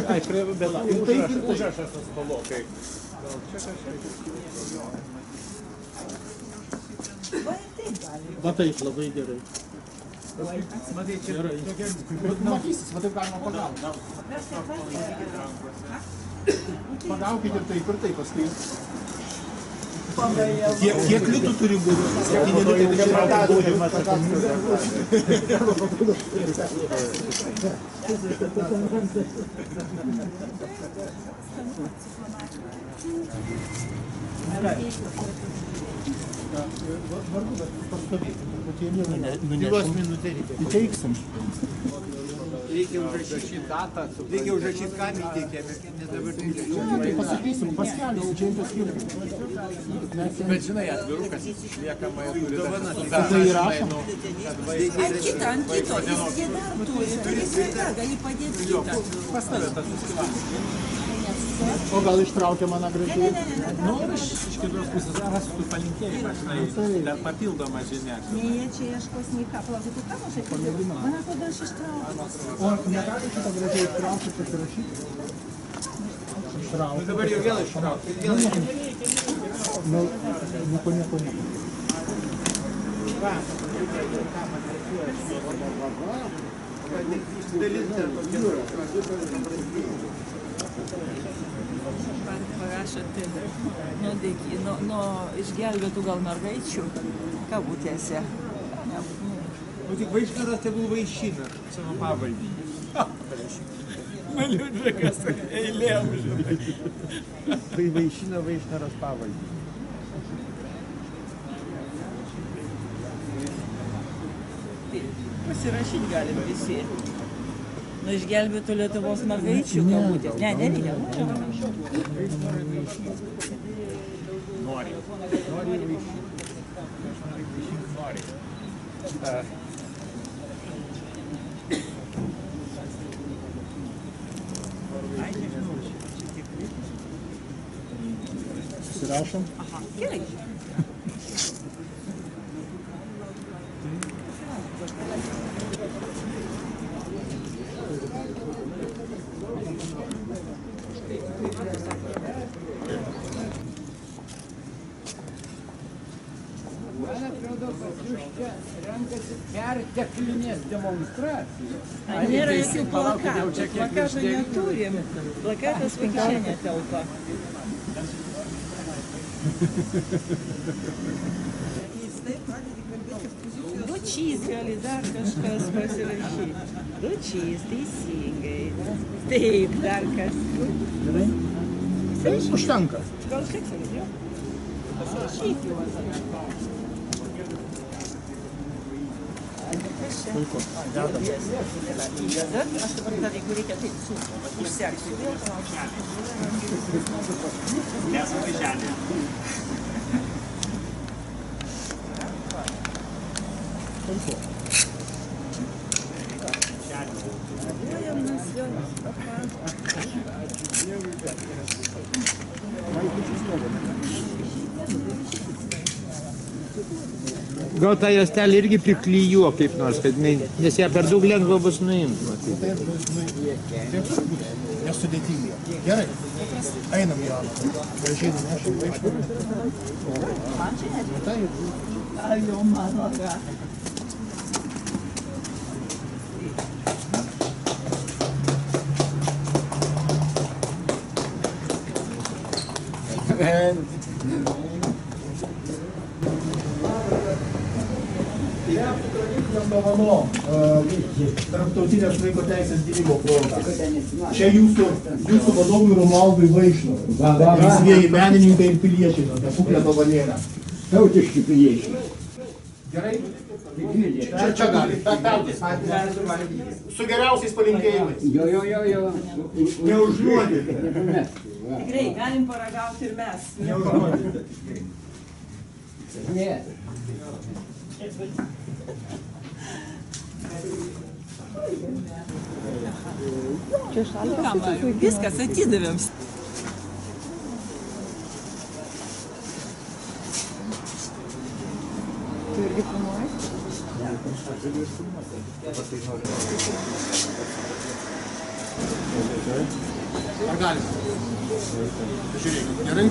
Ai, bet užrašas spalokai. Va taip, labai gerai. Matysis, va taip galima pagauti. Pagaukite ir taip, paskui. Kiek litų turi būti? 7 litai, įteiksim. Reikia užrašyti datą, reikia užrašyti, kam įteikėme, nes dabar tai pasakysim, paskelbsim, čia imtas skirti. Bet žinai, atvirukas išliekamai turi tai įrašom. Ant kito, jis dar turi, gali padėti kitą. Pas tave tas susilamas. O gal ištraukia mano gražiai? Nu, iš kitos pusės rastų palinkėjimą, žinai, papildomą žinią. Ne, jie čia ieškos nei ką, palaukit, tu ką mažai padėti? Man atrodo, aš ištraukiu. O negali šitą gražiai ištraukti, pasirašyti? Ištraukti. Dabar jau vėl ištraukti. Nu, nieko. Va. Parašote nuo išgelbėtų gal mergaičių kabutėse. O tik Vaišnaras tegul vaišina savo pavaldį. Liudvikas eilėm, žinai. Tai vaišina Vaišnaras pavaldį. Pasirašyti galim visi. Nu, išgelbėtų Lietuvos mergaičių kabutės. Ne, nereikia. Nori vaišinti. Nori. Susirašom? Aha, gerai. Man atrodo, kad jūs čia renkasi perteklinės demonstracijos. Nėra jokių plakatų. Plakatų neturim. Plakatas čia netelpa. Dučys gali dar kažkas pasirašyti. Dučys, teisingai. Taip, dar kas. Gerai? Taip, užtenka. Gal sekselis, jo? Pasirašyti juos. Puiku. Dedam. Aš dabar dar, jeigu reikia, taip, užseksiu. Nesame žemė. Puiku. Gal tą juostelę irgi priklyjuo kaip nors, kad nes ją per daug lengva bus nuimti. Nesudėtingai. Gerai. Einam į Aną. Gražiai nunešim Vaišnorui. Matai? Ai, jau mano ką. Dovanom Tarptautinės vaiko teisės gynimo proga. Čia jūsų vadovui Romualdui Vaišnorui. Laisvieji menininkai ir piliečiai. Tokia puklė dovanėlė. Tautiški piliečiai. Gerai? Čia gali. Su geriausiais palinkėjimais. Jo. Neužnuodyti. Tikrai, galim paragauti ir mes. Ne. Viskas atidavėm. Tu irgi planuoji? Ar galime? Žiūrėk, gerai?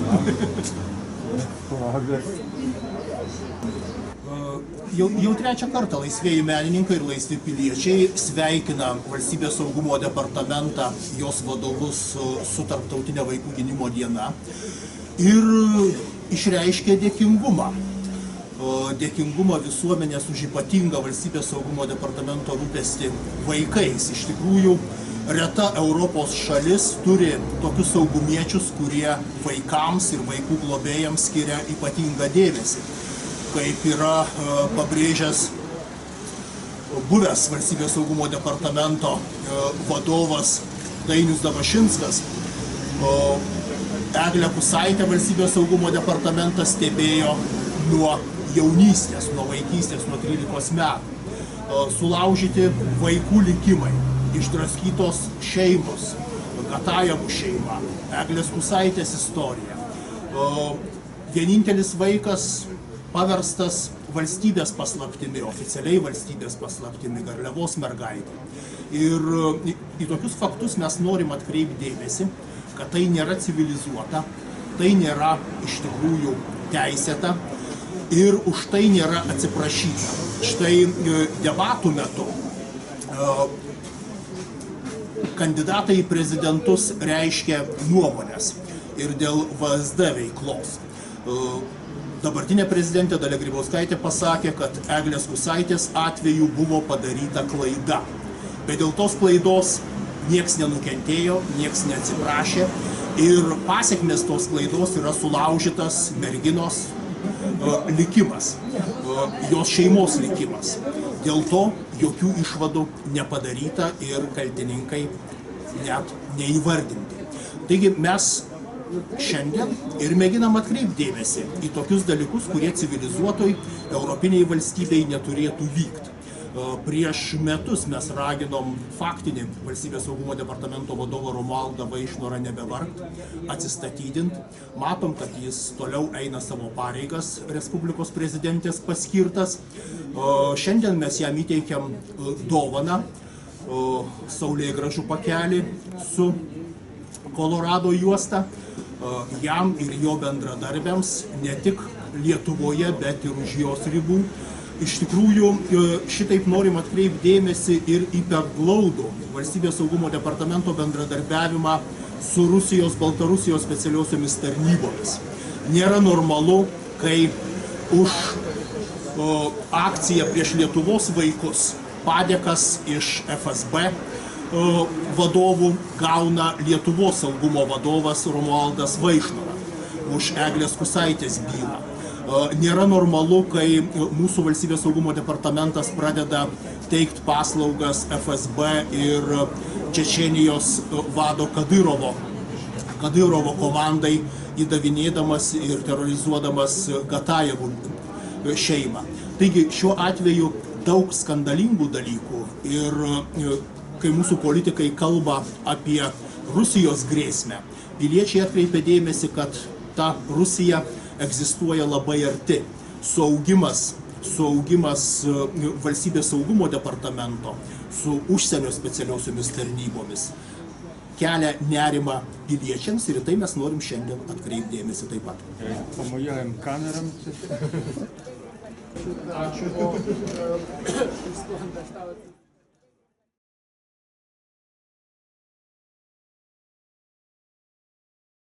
Jau trečią kartą laisvieji menininkai ir laisvi piliečiai sveikina Valstybės saugumo departamentą, jos vadovus su Tarptautinė vaikų gynimo diena ir išreiškė dėkingumą. Dėkingumą visuomenės už ypatingą Valstybės saugumo departamento rūpestį vaikais. Iš tikrųjų, reta Europos šalis turi tokius saugumiečius, kurie vaikams ir vaikų globėjams skiria ypatingą dėmesį. Kaip yra pabrėžęs buvęs Valstybės saugumo departamento vadovas Dainius Dabašinskas, Eglę Kusaitę Valstybės saugumo departamentas stebėjo nuo jaunystės, nuo vaikystės, nuo 13 metų. Sulaužyti vaikų likimai, išdraskytos šeimos, Gatajevų šeima, Eglės Kusaitės istorija. Vienintelis vaikas paverstas valstybės paslaptimi, oficialiai valstybės paslaptimi, Garliavos mergaitė. Ir į tokius faktus mes norim atkreipti dėmesį, kad tai nėra civilizuota, tai nėra iš tikrųjų teisėta ir už tai nėra atsiprašyta. Štai debatų metu kandidatai į prezidentus reiškia nuomonės ir dėl VSD veiklos. Dabartinė prezidentė Dalia Grybauskaitė pasakė, kad Eglės Kusaitės atveju buvo padaryta klaida. Bet dėl tos klaidos nieks nenukentėjo, nieks neatsiprašė ir pasiekmės tos klaidos yra sulaužytas merginos likimas, jos šeimos likimas. Dėl to jokių išvadų nepadaryta ir kaltininkai net neįvardinti. Taigi mes šiandien ir mėginam atkreipti dėmesį į tokius dalykus, kurie civilizuotoj europiniai valstybei neturėtų vykti. Prieš metus mes raginom faktinį Valstybės saugumo departamento vadovą Romualdą Vaišnorą nebevargt, atsistatydint. Matom, kad jis toliau eina savo pareigas Respublikos prezidentės paskirtas. Šiandien mes jam įteikiam dovaną, saulėgražų pakelį su Kolorado juosta, jam ir jo bendradarbiams ne tik Lietuvoje, bet ir už jos ribų. Iš tikrųjų, šitaip norim atkreipti dėmesį ir į per glaudų Valstybės saugumo departamento bendradarbiavimą su Rusijos, Baltarusijos specialiosiomis tarnybomis. Nėra normalu, kai už akciją prieš Lietuvos vaikus padėkas iš FSB vadovų gauna Lietuvos saugumo vadovas Romualdas Vaišnoras už Eglės Kusaitės bylą. Nėra normalu, kai mūsų Valstybės saugumo departamentas pradeda teikti paslaugas FSB ir Čečėnijos vado Kadyrovo komandai, įdavinėdamas ir terrorizuodamas Gatajevų šeimą. Taigi šiuo atveju daug skandalingų dalykų ir kai mūsų politikai kalba apie Rusijos grėsmę, piliečiai atkreipia dėmesį, kad ta Rusija egzistuoja labai arti. Suaugimas Valstybės saugumo departamento su užsienio specialiosiomis tarnybomis kelia nerimą piliečiams ir į tai mes norim šiandien atkreipti dėmesį taip pat. Pamojuojam kameram. Ačiū.